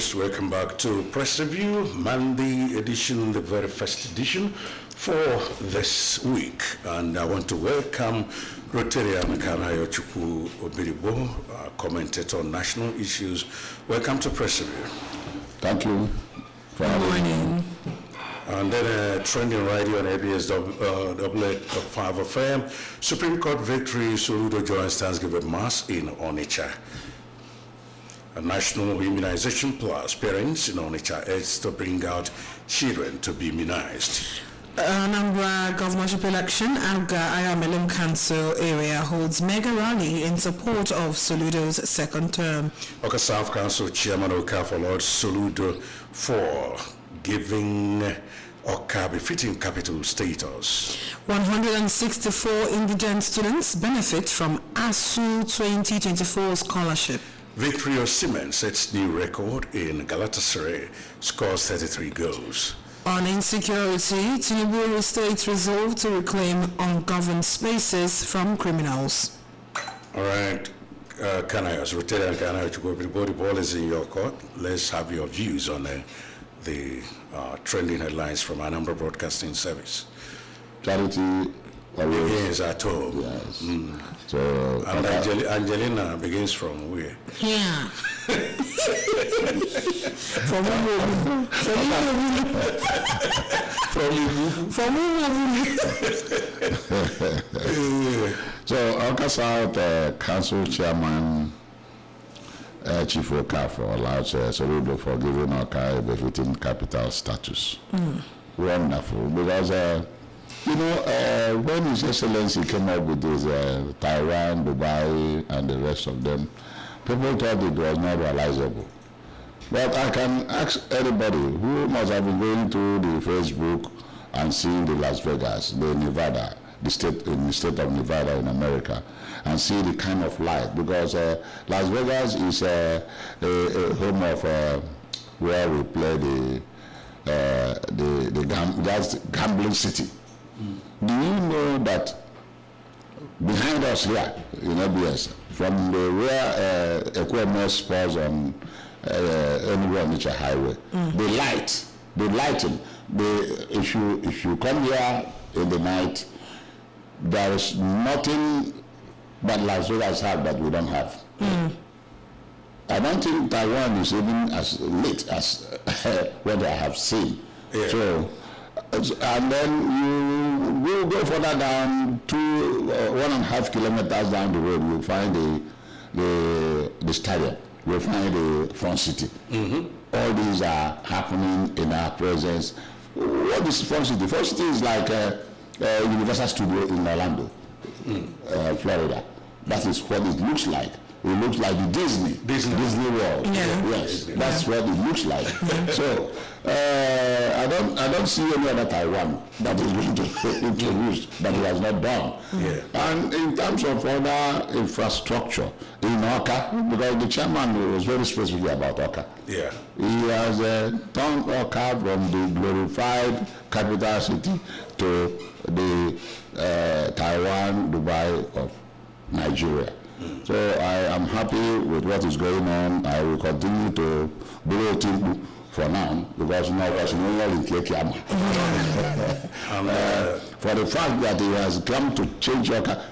most welcome back to Press Review, Monday edition, the very first edition for this week. And I want to welcome Roteria Mekanayo Chukwu Obiribo, commentator on national issues. Welcome to Press Review. Thank you. Good morning. And then trending radio on ABS 5 FM. Supreme Court victory, Soludo joins Thanksgiving Mass in Onitsha. A national immunization plus parents in Onitsha aids to bring out children to be immunized. Anambra governorship election, Alga Ayamelum Council area holds mega rally in support of Soludo's second term. Oka South Council Chairman Oka followed Soludo for giving Oka befitting capital status. 164 indigent students benefit from ASU 2024 scholarship. Victory Osimhen sets new record in Galatasaray, scores 33 goals. On insecurity, Tinubu restates resolve to reclaim ungoverned spaces from criminals. All right, Kanayos, Rotarian Kanayos, the ball is in your court. Let's have your views on the trending headlines from Anambra Broadcasting Service. Charity begins at home. Yes. So, and Angelina begins from where? Yeah. From So, Oka South Council Chairman Chief Okafor allowed Soludo for giving Oka a befitting capital status. Wonderful, because when His Excellency came up with this Taiwan, Dubai, and the rest of them, people thought it was not realizable. But I can ask anybody who must have been going through the Facebook and seeing the Las Vegas, the Nevada, the state of Nevada in America, and see the kind of life, because Las Vegas is a home of where we play the gambling city. Do you know that behind us here in ABS, from the where Equipment spurs on anywhere on Nature Highway, the lighting, if you come here in the night, there is nothing that Las Vegas have that we don't have. I don't think Taiwan is even as lit as what I have seen. Yeah. So, and then you will go further down 1.5 kilometers down the road, you'll find the stadium, you'll find the front city. All these are happening in our presence. What is front city? Front city is like a Universal Studio in Orlando, Florida. That is what it looks like. It looks like the Disney World. Yeah. Yes, that's what it looks like. So I don't see any other Taiwan that is going to be introduced that it has not done. Yeah. And in terms of other infrastructure in Oka, because the chairman was very specific about Oka. Yeah. He has turned Oka from the glorified capital city to the Taiwan, Dubai of Nigeria. So I am happy with what is going on. I will continue to borrow Timbu for now, because now it's no in Kekiama. For the fact that he has come to change Oka.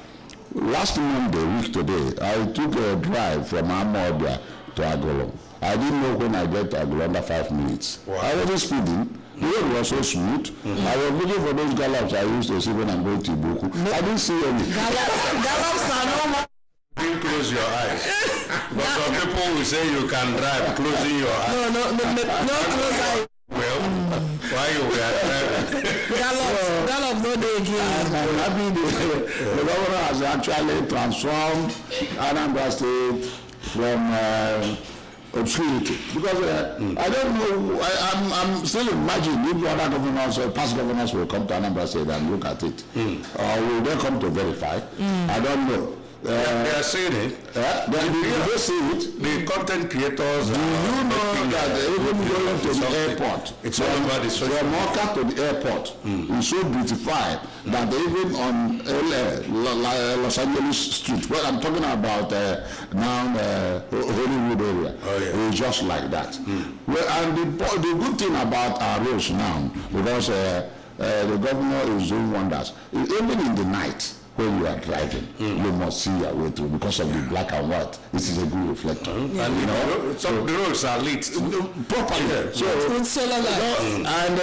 Last Monday, week today, I took a drive from Anambra to Agolo. I didn't know when I get to Agolo under 5 minutes. Wow. I wasn't speeding. The road was so smooth. I was looking for those gallops I used to see when I'm going to Ibuku. I didn't see any. Gallops are normal. You close your eyes. But some people will say you can drive closing your eyes. No, close eyes. Well, why you were driving? Gallops no day again. I'm happy the governor has actually transformed Anambra State from obscurity. Because I don't know, I'm still imagining if other governors or past governors will come to Anambra State and look at it. Or will they come to verify? I don't know. They are saying it. They see it. The content creators. Do you know that even going to the airport, it's all about the social from Mocha to the airport, is so beautified that even on Los Angeles Street, where I'm talking about now Hollywood area, it's just like that. Well, and the good thing about our roads now, because the governor is doing wonders, even in the night, when you are driving, you must see your way through because of the black and white. This is a good reflector. And you know, some the roads are lit properly. With solar light. And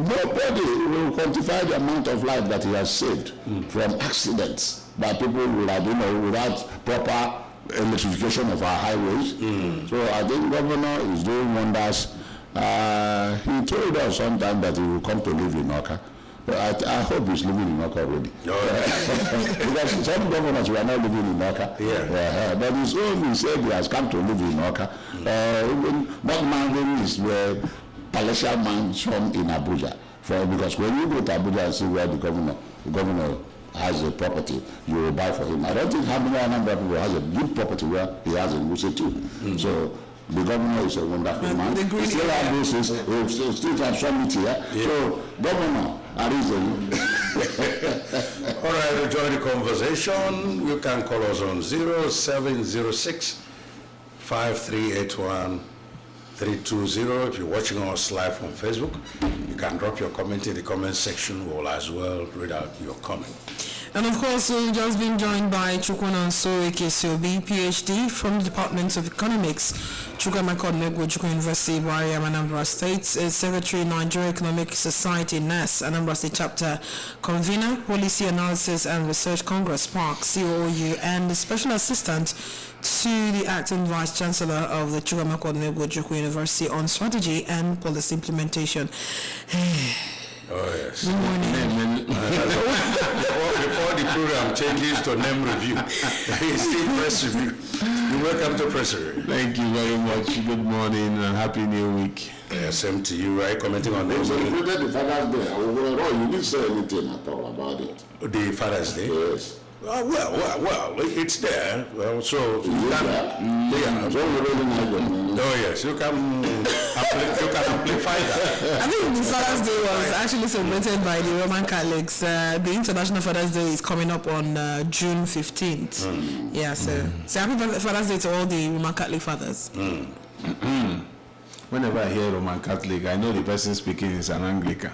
nobody will quantify the amount of life that he has saved from accidents by people without proper electrification of our highways. So I think governor is doing wonders. He told us sometime that he will come to live in Oka. I hope he's living in Oka already. Because some governors were not living in Oka. But his own, he said he has come to live in Oka. Even not managing his palatial mansion in Abuja. Because when you go to Abuja and see where the governor has a property, you will buy for him. I don't think how many Anambra people has a good property where he has in Wuse too. So the governor is a wonderful man. He still has this, he still has something here. So governor, all right, to join the conversation, you can call us on 0706 5381 320. If you're watching us live on Facebook, you can drop your comment in the comment section. We'll as well read out your comment. And of course, we've just been joined by Chukwunanso Ekesiobi, PhD from the Department of Economics, Chukwuemeka Chukwu University, Warrior, Anambra State, Secretary, Nigeria Economic Society, NES, Anambra State Chapter, Convener, Policy Analysis and Research Congress, PARC, COOU, and the Special Assistant to the Acting Vice Chancellor of the Chukwuemeka Chukwu University on Strategy and Policy Implementation. Oh, yes. Good morning. Before the program changes to name review, it's still press review. You're welcome to press review. Thank you very much. Good morning and happy new week. Yeah, same to you, right? Commenting on this. celebrated the Father's Day. You didn't say anything at all about it. The Father's Day? Yes. Well, it's there. Well, so you can, oh yes, you can amplify that. I think the Father's Day was actually celebrated by the Roman Catholics. The International Father's Day is coming up on June 15th. Yeah, so happy Father's Day to all the Roman Catholic fathers. Whenever I hear Roman Catholic, I know the person speaking is an Anglican.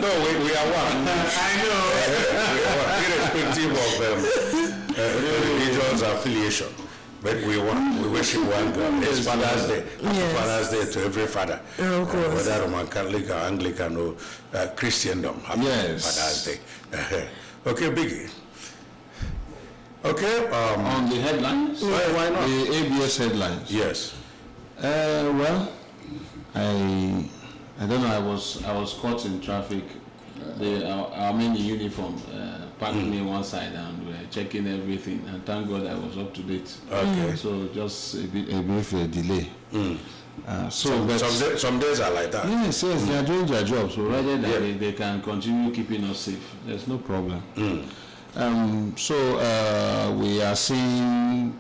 No, we are one. I know. We are one, irrespective of religion's affiliation. But we are one. We worship one God. It's Father's Day. Yes. Father's Day to every father. Of course. Whether Roman Catholic or Anglican or Christendom. Happy Father's Day. Okay, Biggie. Okay. On the headlines? Why not? The ABS headlines? Yes. Well, I don't know. I was caught in traffic. I'm in the uniform, parked me one side, and we're checking everything. And thank God I was up to date. Okay. So just a brief delay. Some days are like that. Yes, they are doing their job. So rather than they can continue keeping us safe, there's no problem. We are seeing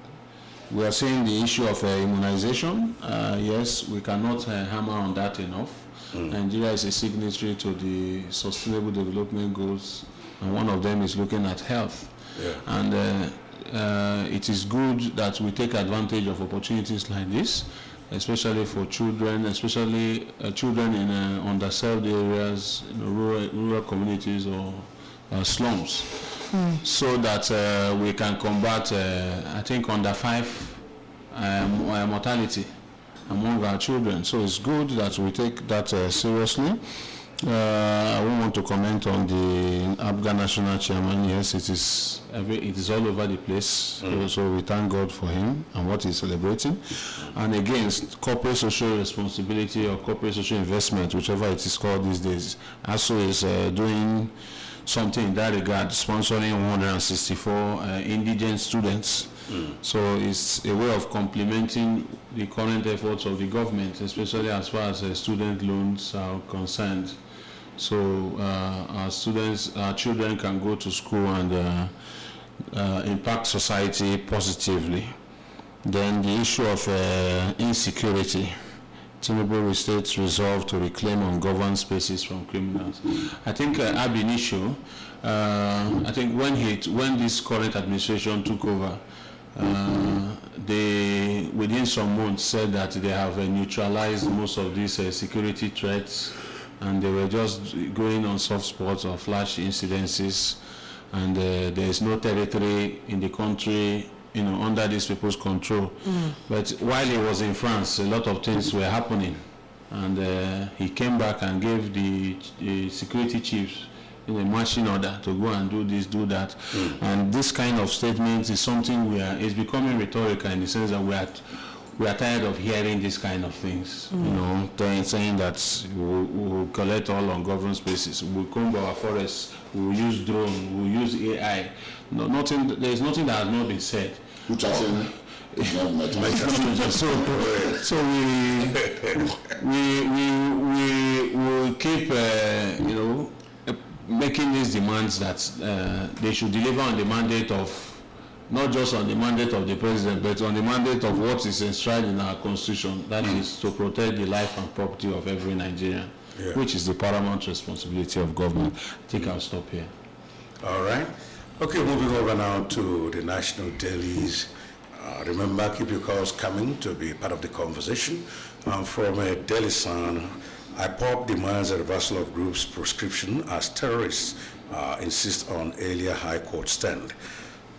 the issue of immunization. Yes, we cannot hammer on that enough. Nigeria is a signatory to the Sustainable Development Goals, and one of them is looking at health. And it is good that we take advantage of opportunities like this, especially for children, especially children in underserved areas, rural communities or slums, so that we can combat, I think, under 5 mortality among our children. So it's good that we take that seriously. I won't want to comment on the Afghan National Chairman. Yes, it is all over the place. So we thank God for him and what he's celebrating. And against corporate social responsibility or corporate social investment, whichever it is called these days, ASO is doing something in that regard, sponsoring 164 indigent students. So it's a way of complementing the current efforts of the government, especially as far as student loans are concerned. so our children can go to school and impact society positively. Then the issue of insecurity. Tinubu restates resolve to reclaim ungoverned spaces from criminals. I think ab initio, I think when this current administration took over, they within some months said that they have neutralized most of these security threats, and they were just going on soft spots or flash incidences, and there is no territory in the country, under these people's control. But while he was in France, a lot of things were happening, and he came back and gave the security chiefs in a marching order to go and do this, do that. And this kind of statement is something is becoming rhetorical, in the sense that we are tired of hearing these kind of things. Saying that we'll collect all ungoverned spaces, we'll comb our forests, we'll use drone, we'll use AI. No, there is nothing that has not been said. Which I think is not matter. So we will keep making these demands that they should deliver on the mandate of, not just on the mandate of the president, but on the mandate of what is enshrined in our constitution, that is to protect the life and property of every Nigerian, which is the paramount responsibility of government. I think I'll stop here. All right. Okay, moving over now to the national dailies. Remember, keep your calls coming to be part of the conversation. From a Daily Sun, IPOB demands a reversal of group's proscription as terrorists insist on earlier High Court stand.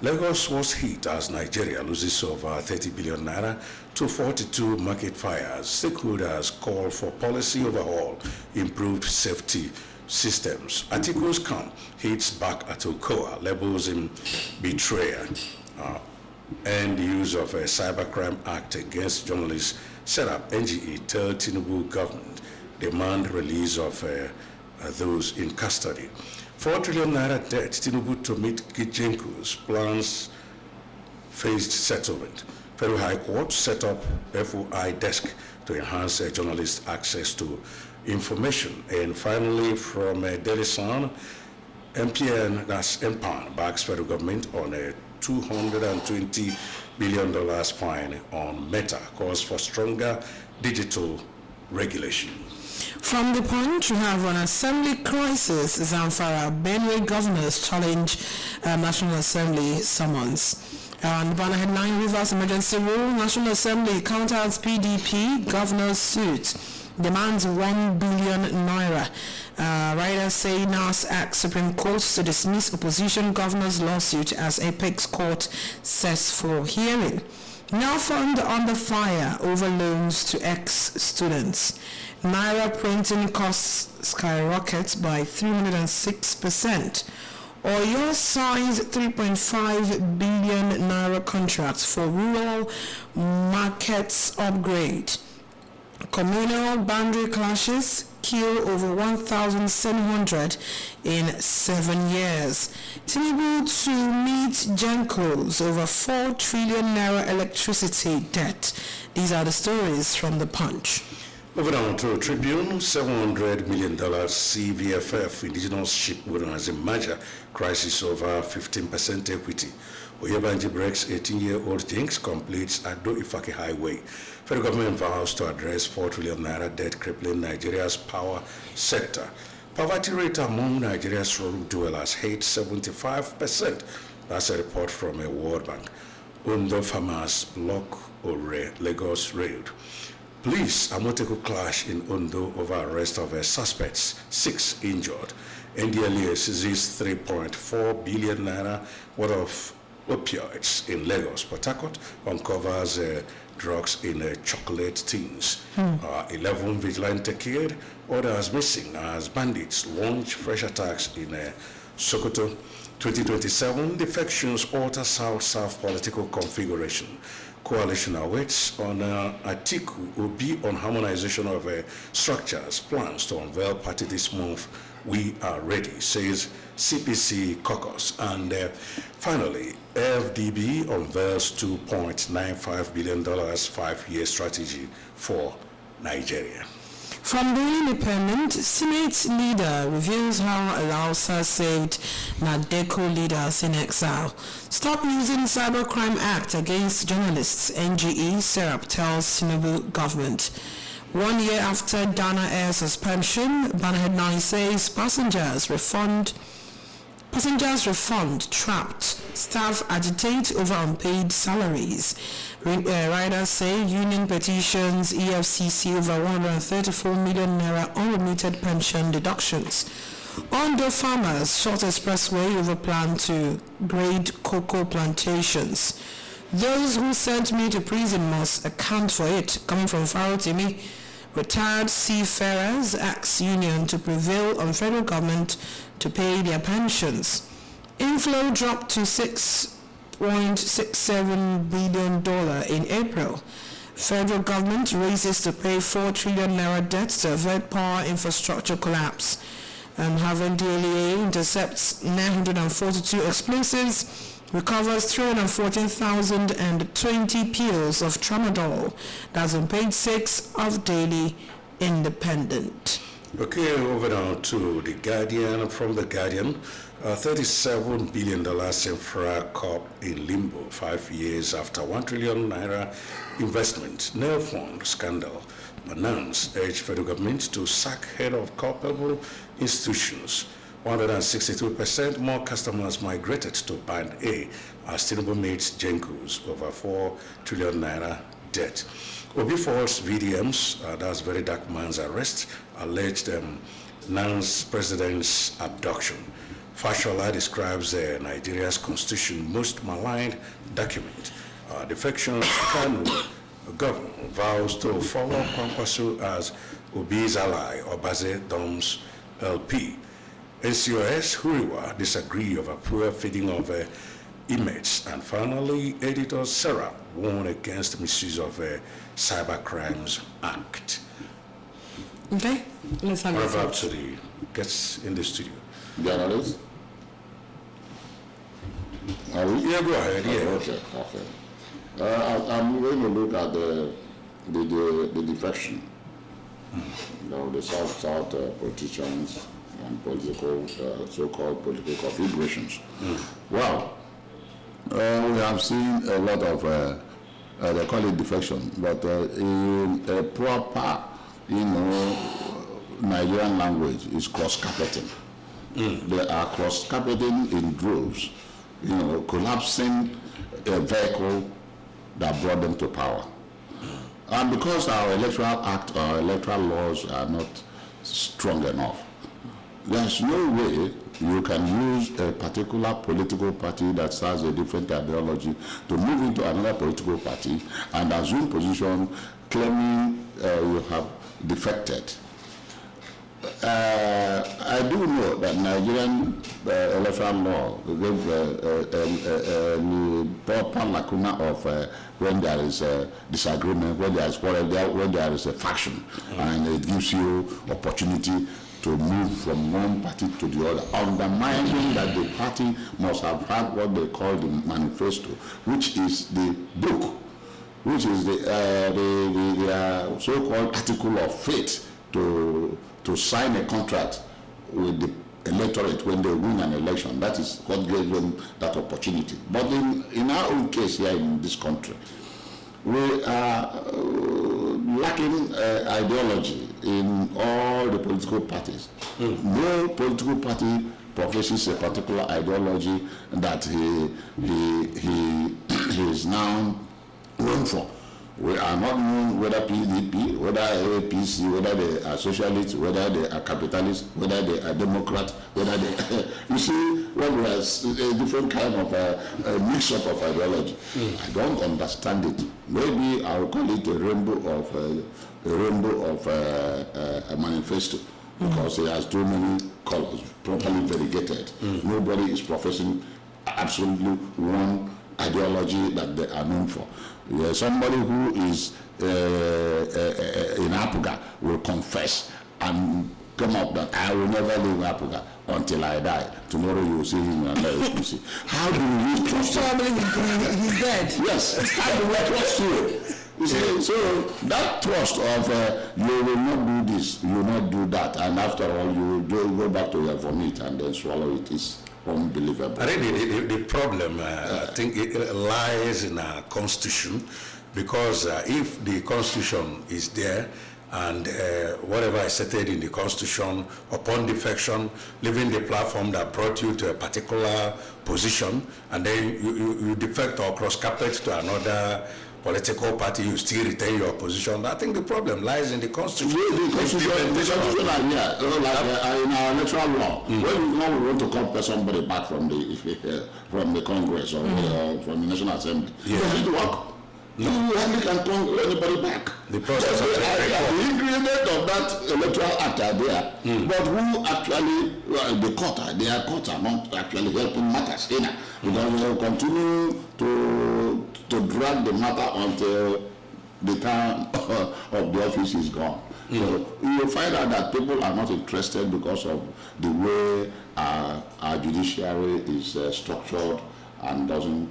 Lagos was hit as Nigeria loses over 30 billion naira to 42 market fires. Stakeholders call for policy overhaul, improved safety systems. Articles come, hits back at Okoa, labels him betrayer, and the use of a Cybercrime Act against journalists set up. NGE tell Tinubu government demand release of those in custody. 4 trillion naira debt, Tinubu to meet Gijenko's plans phased settlement. Federal High Court set up FOI desk to enhance journalists' access to information. And finally, from Daily Sun, MPN, that's MPAN, backs federal government on a $220 billion fine on Meta, calls for stronger digital regulation. From the Punch, we have an assembly crisis. Zamfara, Benue governors challenge National Assembly summons. And banner headline, reverse emergency rule, National Assembly counters PDP, governor's suit, demands 1 billion naira. Writers say NAS asks Supreme Court to dismiss opposition governor's lawsuit as Apex Court sets for hearing. Now fund under fire over loans to ex-students. Naira printing costs skyrocket by 306%. Oyo signs 3.5 billion naira contracts for rural markets upgrade. Communal boundary clashes kill over 1,700 in 7 years. Tinubu to meet Genco's over 4 trillion naira electricity debt. These are the stories from the Punch. Moving on to Tribune, $700 million CVFF indigenous ship wilderness in major crisis over 15% equity. Oyebanji breaks 18-year-old jinx, completes Ado Ifaki Highway. Federal government vows to address 4 trillion naira debt crippling Nigeria's power sector. Poverty rate among Nigeria's rural dwellers hit 75%. That's a report from a World Bank. Ondo farmers block Ore Lagos Road. Police, a motorcycle clash in Ondo over arrest of suspects, 6 injured. NDLEA seizes 3.4 billion naira worth of opioids in Lagos. Port Harcourt uncovers drugs in chocolate tins. 11 vigilante killed, others missing as bandits launch fresh attacks in Sokoto. 2027 defections alter South-South political configuration. Coalition awaits on Atiku Obi on harmonization of structures, plans to unveil party this month. We are ready, says CPC caucus. And finally, FDB unveils $2.95 billion 5-year strategy for Nigeria. From the Independent, Senate leader reveals how Alausa saved Nadeco leaders in exile. Stop using Cybercrime Act against journalists, NGE Serap tells Tinubu government. 1 year after Dana Air suspension, Banhead 9 says passengers refund trapped. Staff agitate over unpaid salaries. Riders say union petitions EFCC over 134 million naira unlimited pension deductions. Ondo farmers short expressway over plan to grade cocoa plantations. Those who sent me to prison must account for it. Coming from Farotimi, retired seafarers ask union to prevail on federal government to pay their pensions. Inflow dropped to $6.67 billion in April. Federal government races to pay 4 trillion naira debt to avert power infrastructure collapse. Harvard DLA intercepts 942 explosives, recovers 314,020 pills of tramadol. That's on page 6 of Daily Independent. Okay, over now to The Guardian. From The Guardian, $37 billion infra corp in limbo 5 years after 1 trillion naira investment. Nail fund scandal. Announced urged federal government to sack head of culpable institutions. 162% more customers migrated to Band A as Tinubu meets Jenkos over 4 trillion naira debt. Obi Falls VDMs, that's Very Dark Man's arrest, alleged Nan's president's abduction. Fashola describes Nigeria's constitution most maligned document. Defection Kanu governor vows to follow Kwankwaso as Obi's ally, Obaze Dom's LP. NCOS Huriwa disagree over poor feeding of inmates. And finally, editor Sarah warned against misuse of Cyber Crimes Act. Okay, let's have What about to the guests in the studio? Journalists? Are we? Yeah, go ahead. Yeah. Okay. I'm going to look at the defection. You know, the South politicians and political, so-called political configurations. Well, we have seen a lot of, they call it defection, but in a proper, Nigerian language is cross-carpeting. They are cross-carpeting in droves, collapsing a vehicle that brought them to power. And because our electoral act, our electoral laws are not strong enough, there's no way you can use a particular political party that has a different ideology to move into another political party and assume position claiming you have defected. I do know that Nigerian electoral law gives a proper lacuna of when there is a disagreement, when there is quarrel, when there is a faction, and it gives you opportunity to move from one party to the other, undermining that the party must have had what they call the manifesto, which is the book, which is the so-called article of faith to sign a contract with the electorate when they win an election. That is what gave them that opportunity. But in our own case here in this country, we are lacking ideology in all the political parties. No political party professes a particular ideology that he is now known for. We are not known whether PDP, whether APC, whether they are socialists, whether they are capitalists, whether they are Democrats, whether they you see, when we have a different kind of a mix-up of ideology. I don't understand it. Maybe I will call it a rainbow of a manifesto, because it has too many colors, properly variegated. Nobody is professing absolutely one ideology that they are known for. Somebody who is in Apuga will confess and come up that I will never leave Apuga until I die. Tomorrow you will see him and you see. How do we trust him? Probably he's dead. Yes. How do we trust you? You see, so that trust of you will not do this, you will not do that, and after all you will go back to your vomit and then swallow it is unbelievable. I think the problem, I think it lies in our constitution, because if the constitution is there and whatever is stated in the constitution, upon defection, leaving the platform that brought you to a particular position, and then you defect or cross carpet to another political party, you still retain your position. I think the problem lies in the constitution. The constitution are here, like in our electoral law. When we want to compel somebody back from the Congress or from the National Assembly, you need to work. You hardly can call anybody back. The process of the ingredient of that electoral act are there, but who actually the court are not actually helping matters here, because they will continue to drag the matter until the time of the office is gone. So you will find out that people are not interested because of the way our judiciary is structured and doesn't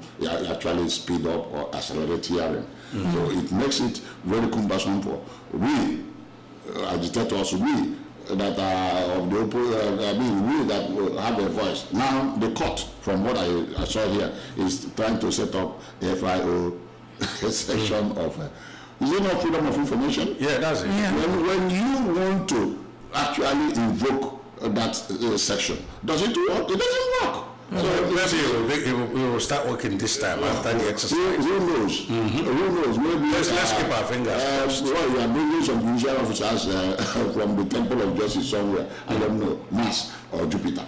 actually speed up or accelerate hearing. So it makes it very cumbersome for we agitators, we that are of the we that have a voice. Now the court, from what I saw here, is trying to set up a FIO section of is it not freedom of information? Yeah, that's it. Yeah. When you want to actually invoke that section, does it work? It doesn't work. So maybe we will start working this time after the exercise. Who knows? Who knows? Maybe Let's keep our fingers crossed. Well, you are bringing some judicial officers from the Temple of Justice somewhere. I don't know, Mars or Jupiter.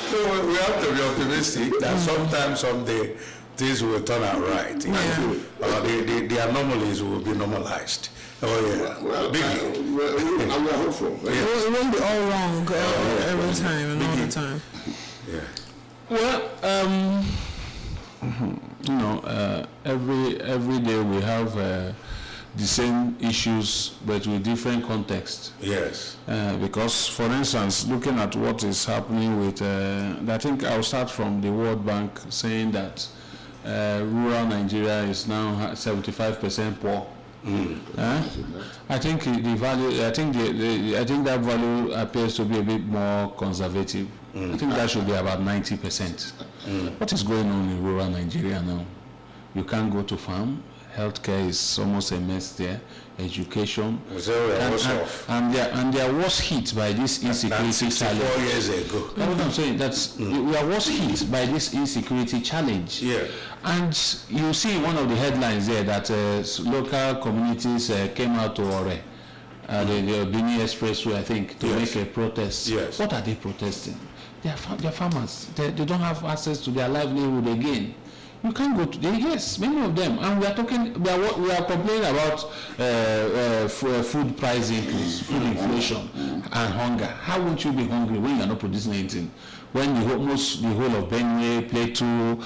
So we have to be optimistic that sometime, someday, things will turn out right. The anomalies will be normalized. Oh yeah. Well, we are hopeful. It won't be all wrong every time and all the time. Yeah. Well, you know, every day we have the same issues, but with different contexts. Yes. Because, for instance, looking at what is happening with, I think I'll start from the World Bank saying that rural Nigeria is now 75% poor. I think the value. I think I think that value appears to be a bit more conservative. I think that should be about 90%. What is going on in rural Nigeria now? You can't go to farm. Healthcare is almost a mess there. Education. And they are worse hit by this insecurity challenge. 4 years ago. That's what I'm saying. We are worse hit by this insecurity challenge. Yeah. And you see one of the headlines there that local communities came out to Ore, the Bini Expressway, I think, to make a protest. Yes. What are they protesting? They are farmers. They don't have access to their livelihood again. You can't go to yes, many of them, and we are complaining about food price increase, food inflation, and hunger. How won't you be hungry when you are not producing anything? When almost the whole of Benue, Plateau,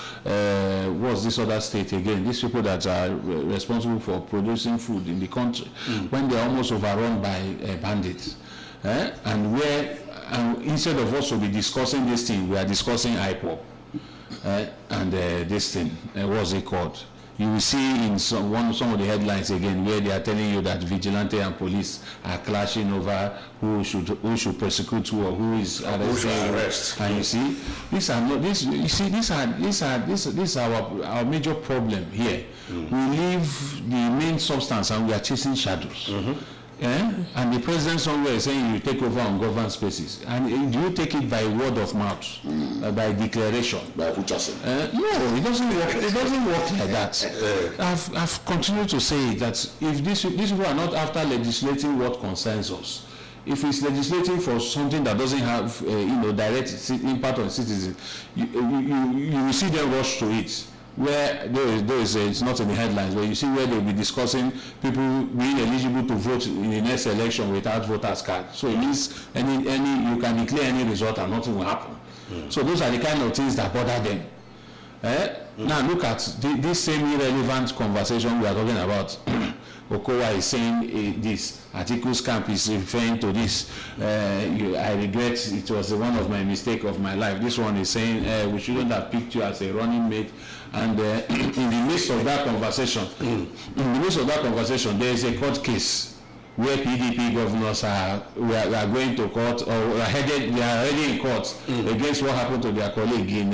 what's this other state again? These people that are responsible for producing food in the country, when they are almost overrun by bandits, and instead of us to be discussing this thing, we are discussing IPOP. And this thing, what's it called? You will see in some of the headlines again where they are telling you that vigilante and police are clashing over who should persecute who or who is arrested. And you see, these are our major problem here. We leave the main substance and we are chasing shadows. And the president somewhere is saying you take over ungoverned spaces. And do you take it by word of mouth, by declaration? By Fuchasi? No, it doesn't work. It doesn't work like that. I've continued to say that if these people are not after legislating what concerns us, if it's legislating for something that doesn't have direct impact on citizens, you will see them rush to it. Where it's not in the headlines, but you see where they'll be discussing people being eligible to vote in the next election without voters card. So it means you can declare any result and nothing will happen. So those are the kind of things that bother them. Now look at this same irrelevant conversation we are talking about. Okowa is saying this, Atiku's camp is referring to this, I regret, it was one of my mistake of my life. This one is saying we shouldn't have picked you as a running mate. And in the midst of that conversation, there is a court case where PDP governors are going to court, or they are heading in court against what happened to their colleague in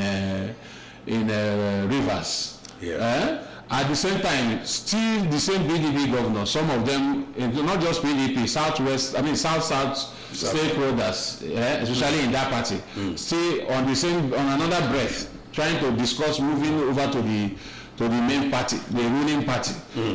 Rivers. Yeah. At the same time, still the same PDP governors, some of them, not just PDP, South stakeholders, especially in that party, still on another breath, trying to discuss moving over to the main party, the ruling party.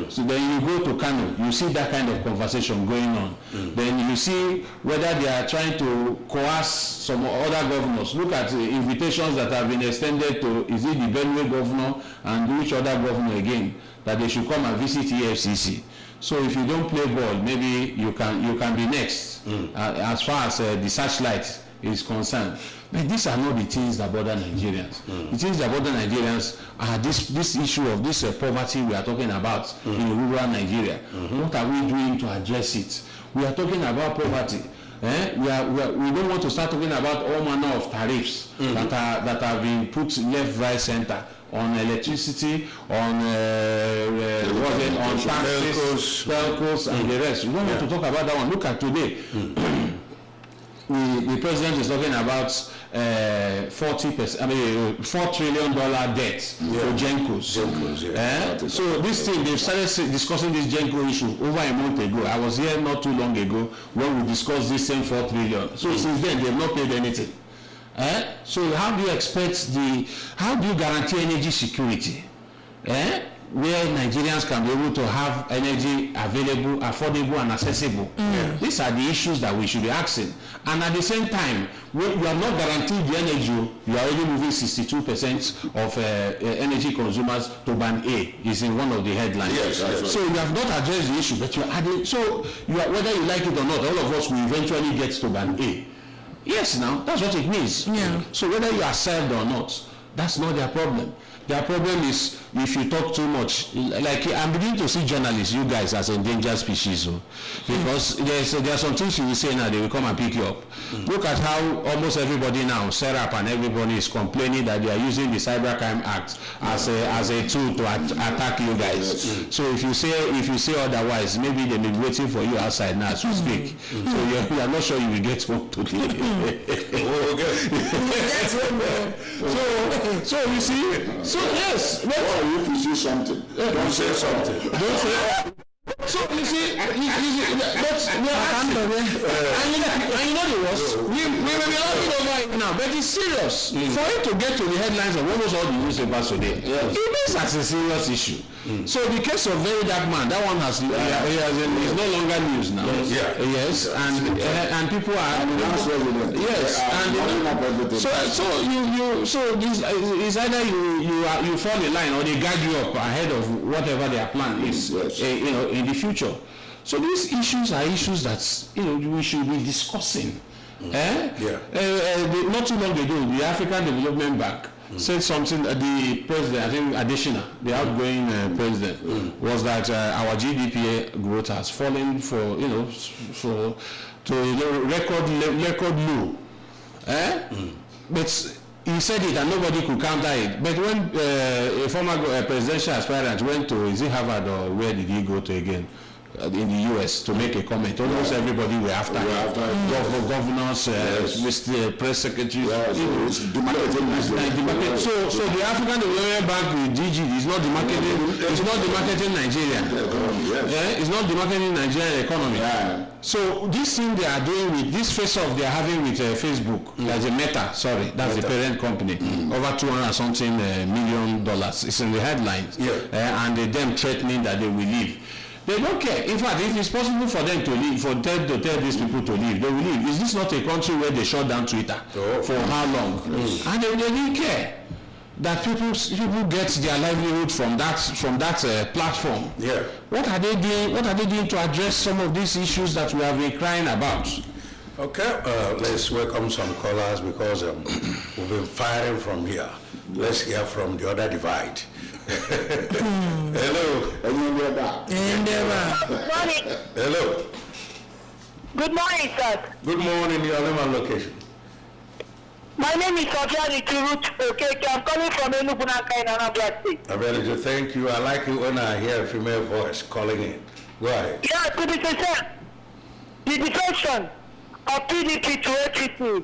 So then you go to Kano, you see that kind of conversation going on. Then you see whether they are trying to coerce some other governors. Look at the invitations that have been extended to, is it the Benue governor and which other governor again, that they should come and visit EFCC. So if you don't play ball, maybe you can be next as far as the searchlight is concerned. But these are not the things that bother Nigerians. The things that bother Nigerians are this issue of this poverty we are talking about in rural Nigeria. What are we doing to address it? We are talking about poverty. We don't want to start talking about all manner of tariffs that have been put left, right, center on electricity, on taxes, telcos, and the rest. We don't want to talk about that one. Look at today. The president is talking about 4 trillion debt for Gencos. So this thing, they've started discussing this Genco issue over a month ago. I was here not too long ago when we discussed this same 4 trillion. So since then, they've not paid anything. So how do you guarantee energy security? Where Nigerians can be able to have energy available, affordable, and accessible. These are the issues that we should be asking. And at the same time, when you are not guaranteed the energy, you are only moving 62% of energy consumers to band A. Is in one of the headlines. Yes, right. So you have not addressed the issue, but you are adding. So whether you like it or not, all of us will eventually get to band A. Yes, now that's what it means. Yeah. So whether you are served or not, that's not their problem. Their problem is if you talk too much. Like I'm beginning to see journalists, you guys, as endangered species, because there are some things you will say now, they will come and pick you up. Look at how almost everybody now, Serap and everybody, is complaining that they are using the Cybercrime Act as a tool to attack you guys. So if you say otherwise, maybe they may be waiting for you outside now as we speak. So you are not sure you will get home today. So you see. So yes, if you see something, Don't say something. don't say. So you see, and you know the worst. We may be laughing over it now, but it's serious. For it to get to the headlines of almost all the newspapers today, it means that's a serious issue. So the case of Very Dark Man, that one is no longer news now. Yes, and people are so this is either you fall in line or they guide you up ahead of whatever their plan is. In the future. So these issues are issues that we should be discussing. Not too long ago, the African Development Bank said something. The president, I think Adesina, the outgoing president, was that our GDP growth has fallen to record low. But he said it and nobody could counter it. But when a former presidential aspirant went to, is it Harvard or where did he go to again? In the US to make a comment. Almost everybody were after him. Governors, Mr. Press Secretary. It's demarcating. So the African Development Bank, DG, is not demarcating. It's not demarcating Nigeria. It's not demarcating Nigerian economy. So this thing they are doing with this face-off they are having with Facebook, there's a Meta. Sorry, that's the parent company. Over $200 million. It's in the headlines. And them threatening that they will leave. They don't care. In fact, if it's possible for them to leave, for them to tell these people to leave, they will leave. Is this not a country where they shut down Twitter for how long? And they didn't care that people get their livelihood from that platform. What are they doing? What are they doing to address some of these issues that we have been crying about? Okay, let's welcome some callers because we've been firing from here. Let's hear from the other divide. Hello. Good morning. Hello. Good morning, sir. Good morning. Your name and location. My name is Sophia Niturut. Okay, I'm calling from Enugu in Anambra State. Abel, thank you. I like it when I hear a female voice calling in. Go ahead. Yeah, to be sincere, the defection of PDP to APC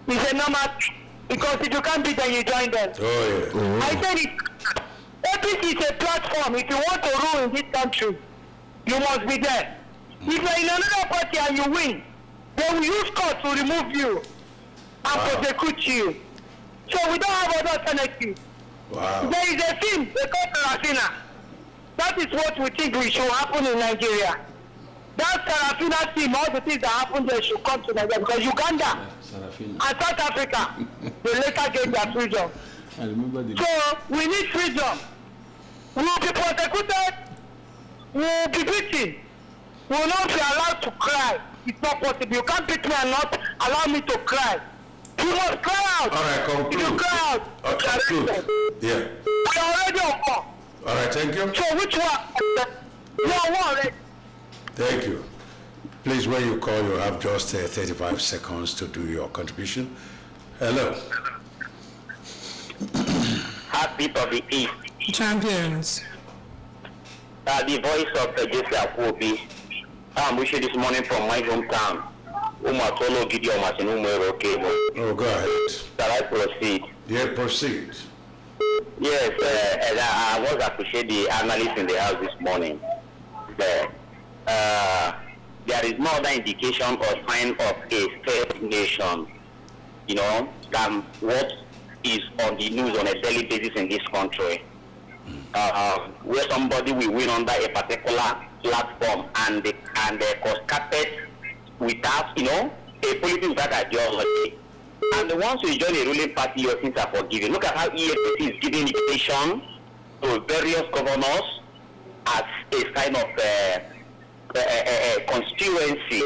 is a normal thing. Because if you can't beat them, you join them. Oh, yeah. I said it. APC is a platform. If you want to rule in this country, you must be there. If you're in another party and you win, they will use court to remove you and prosecute you. So we don't have other alternative. Wow. There is a thing they call Sarafina. That is what we think we should happen in Nigeria. That Sarafina team, all the things that happen there should come to Nigeria because Uganda and South Africa, they later get their freedom. I remember So we need freedom. We will be prosecuted. We will be beaten. We will not be allowed to cry. It's not possible. You can't beat me and not allow me to cry. You must cry out. All right, conclude. If you cry out, Conclude. Yeah. we are already on war. All right, thank you. So which one? You are on war already. Thank you. Please, when you call, you have just 35 seconds to do your contribution. Hello. Heartbeat of the East. Champions. The voice of the Jesse Afobi. I'm wishing this morning from my hometown. Umatolo Gideon Martin Umero Cable. Oh, go ahead. Shall I proceed? Yeah, proceed. Yes, and I was appreciate the analyst in the house this morning. There is no other indication or sign of a failed nation, you know, than what is on the news on a daily basis in this country. Where somebody will win under a particular platform and they cascaded without, you know, a political without ideology. And the ones who join a ruling party, your sins are forgiven. Look at how EFCC is giving invitation to various governors as a sign of constituency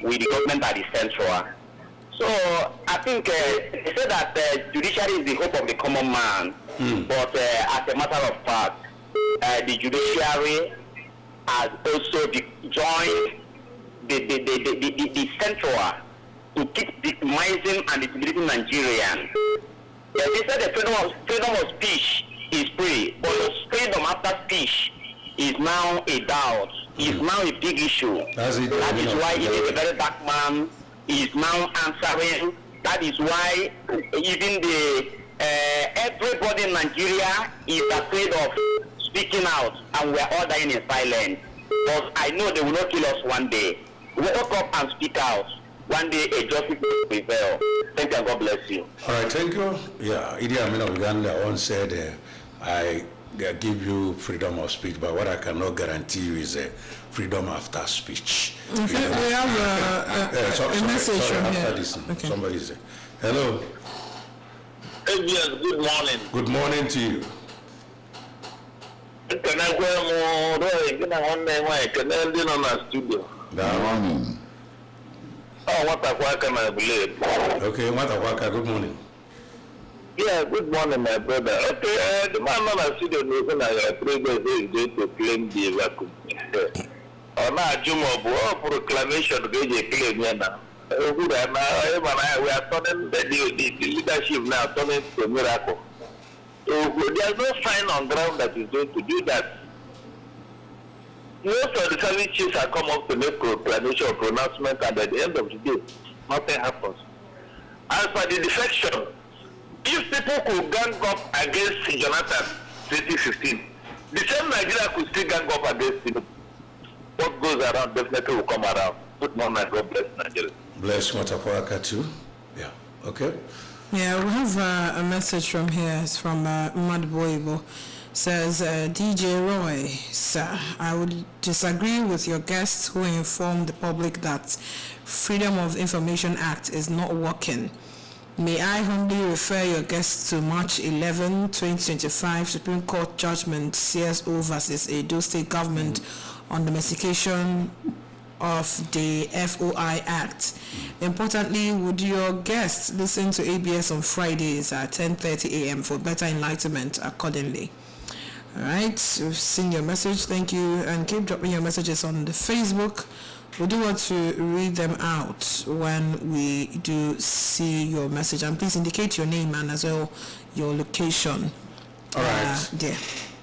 with the government at the central. So I think they say that judiciary is the hope of the common man, but as a matter of fact, the judiciary has also joined the central to keep victimizing and intimidating Nigerians. They said the freedom of speech is free, but the freedom after speech is now a doubt, is now a big issue. That is why it is a very dark man is now answering. That is why even everybody in Nigeria is afraid of speaking out, and we are all dying in silence. But I know they will not kill us one day. We wake up and speak out. One day a justice will prevail. Thank you and God bless you. All right, thank you. Yeah, Idi Amin of Uganda once said, I give you freedom of speech, but what I cannot guarantee you is freedom after speech. Okay, we have a message from here. Okay. Somebody's there. Hello. Yes, good morning. Good morning to you. Can I studio? Good morning. Oh, what can I believe? Okay, Matawaka, good morning. Yeah, good morning, my brother. Okay, the man on the studio knows that president is going to claim the vacuum. For proclamation, they claim now. We are turning the leadership now, turning to a miracle. There's no sign on ground that is going to do that. Most of the service chiefs are come up to make proclamation or pronouncement, and at the end of the day, nothing happens. As for the defection, if people could gang up against Jonathan 2015, the same Nigeria could still gang up against him. What goes around definitely will come around. Good morning, God bless Nigeria. Bless Matawaka too. Yeah, okay. Yeah, we have a message from here. It's from Madboibo. Says, DJ Roy, sir, I would disagree with your guests who informed the public that Freedom of Information Act is not working. May I humbly refer your guests to March 11, 2025 Supreme Court judgment CSO versus Edo State Government on domestication of the FOI Act. Importantly, would your guests listen to ABS on Fridays at 10:30 a.m. for better enlightenment accordingly? All right, we've seen your message. Thank you, and keep dropping your messages on the Facebook. We do want to read them out when we do see your message, and please indicate your name and as well your location. All right. There.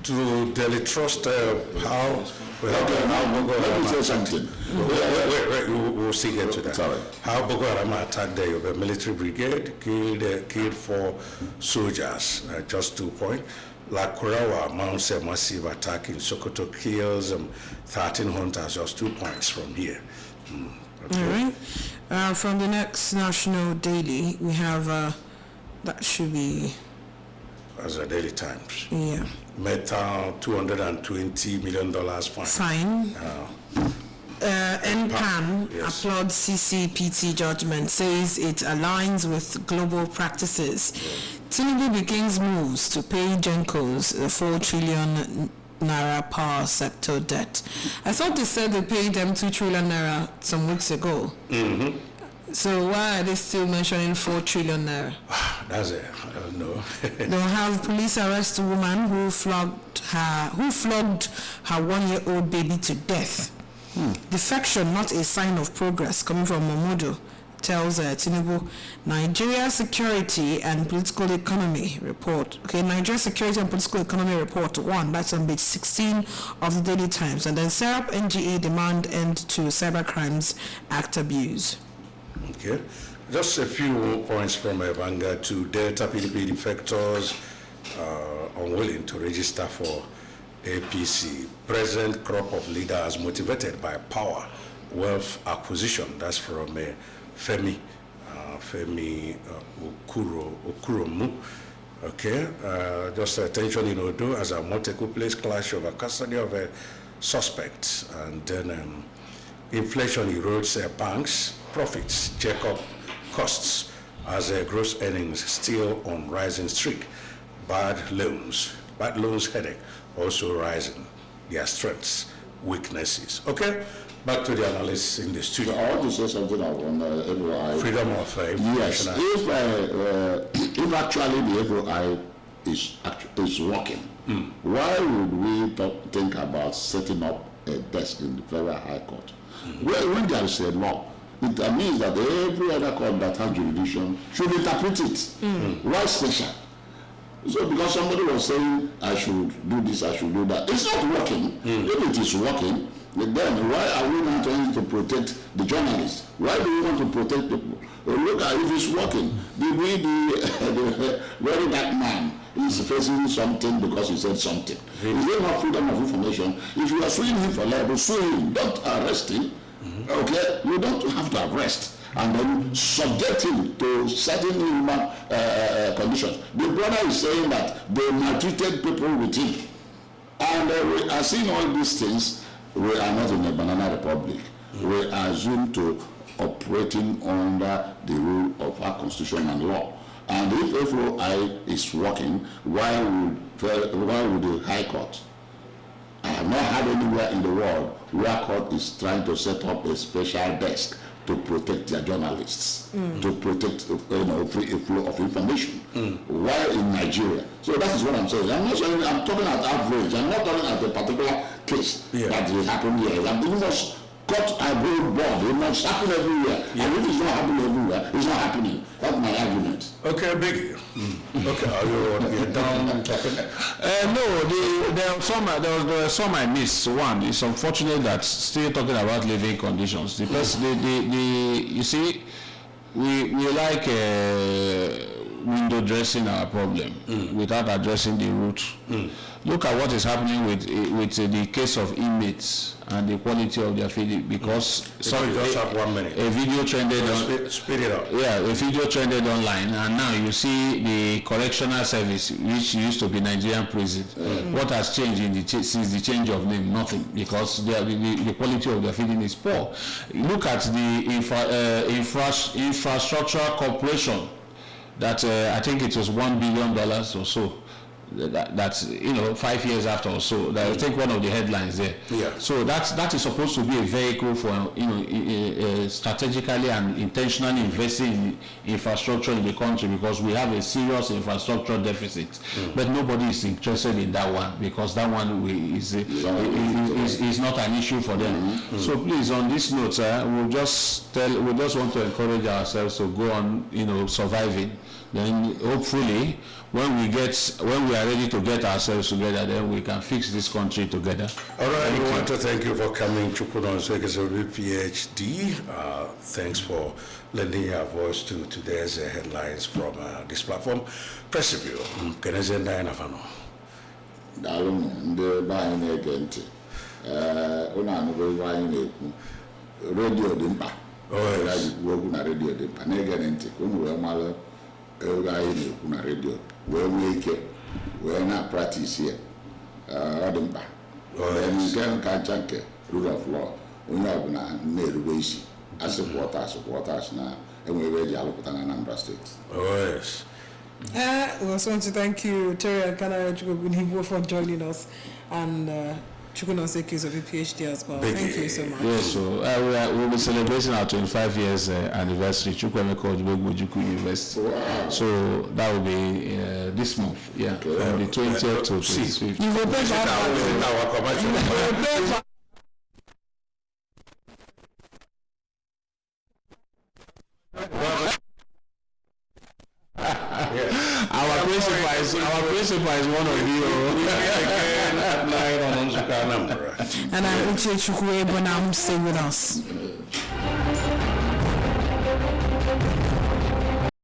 To Daily Trust, how... Let me say something. Wait, we'll still get to that. Sorry. How Boko Haram attacked the military brigade, killed 4 soldiers, just 2 points. La Kurawa mounts a massive attack in Sokoto, kills 13 hunters, just 2 points from here. Okay. All right. From the next National Daily, we have, that should be... As a Daily Times. Yeah. Meta $220 million fine. Fine. NPAN Yes. applauds CCPT judgment, says it aligns with global practices. Tinubu begins moves to pay Gencos the 4 trillion naira power sector debt. I thought they said they paid them 2 trillion naira some weeks ago. Mm-hmm. So why are they still mentioning 4 trillion naira? That's it. I don't know. They'll have police arrest a woman who flogged her 1-year-old baby to death. Defection, not a sign of progress, coming from Momodo, tells Tinubu. Nigeria Security and Political Economy Report. Okay, Nigeria Security and Political Economy Report 1, that's on page 16 of the Daily Times. And then SERAP NGA demand end to Cybercrimes Act abuse. Okay. Just a few points from Vanguard. To Delta PDP defectors unwilling to register for APC. Present crop of leaders motivated by power, wealth acquisition. That's from Femi Okuromu. Okay. Just attention in Odo as a multiple place clash over custody of a suspect. And then inflation erodes banks' profits, check up costs as gross earnings still on rising streak. Bad loans headache also rising. Their strengths, weaknesses. Okay, back to the analysts in the studio. I want to say something on FOI. Freedom of Yes, if actually the FOI is working, why would we think about setting up a desk in the Federal High Court? When there is a law, it means that every other court that has jurisdiction should interpret it. Why special? So because somebody was saying, I should do this, I should do that. It's not working. If it is working, then why are we not trying to protect the journalists? Why do we want to protect people? Look at if it's working. The very bad man is facing something because he said something. Is there not freedom of information? If you are suing him for libel, sue him. Don't arrest him. Okay? You don't have to arrest and then subject him to certain human conditions. The brother is saying that they maltreated people with him. And we are seeing all these things. We are not in a banana republic. We are assumed to operating under the rule of our constitution and law. And if FOI is working, why would the High Court? I have not heard anywhere in the world where court is trying to set up a special desk to protect their journalists, to protect free flow of information. Why in Nigeria? So that is what I'm saying. I'm not saying I'm talking at average. I'm not talking at a particular case that will happen here. I'm doing this cut a whole board. It must happen everywhere. And if it's not happening everywhere, it's not happening. That's my argument. Okay, Biggie. Okay, are you done talking? No, there were some I missed. One, it's unfortunate that still talking about living conditions. The person, you see, we like window dressing our problem without addressing the root. Look at what is happening with the case of inmates and the quality of their feeding, because Just have 1 minute. a video trended Speed it up. yeah, a video trended online, and now you see the correctional service, which used to be Nigerian prison. What has changed since the change of name? Nothing, because the quality of their feeding is poor. Look at the infrastructure corporation that I think it was $1 billion or so that's 5 years after or so. That I think one of the headlines there. Yeah. So that is supposed to be a vehicle for strategically and intentionally investing in infrastructure in the country, because we have a serious infrastructure deficit. But nobody is interested in that one, because that one is not an issue for them. So please, on this note, we just want to encourage ourselves to go on, surviving. Then hopefully, when we are ready to get ourselves together, then we can fix this country together. All right, we want to thank you for coming, Chukwuna Nsoeke, PhD. Thanks for lending your voice to today's headlines from this platform. Pressivio, Kenezenda Nafano. Dalum, the buying agent, radio dimpa. Oh, yes. Radio dimpa. Neganenti, Kunwamala. Na radio where we not practice here Adamba and can check rule of law we have na ways as supporters now and we're ready to look at Anambra State. Oh yes. We also want to thank you, Terry and Kana for joining us, and Chukwuna Nsoeke of a PhD as well. Thank you so much. Yes, so we'll be celebrating our 25 years anniversary, Chukwuna Nsoeke University. Wow. So that will be this month, yeah, from the 20th to 25th. You will pay for Our principal is one of you. Again at 9 on Anambra. and I'm Uche Chukwu, but now stay with us.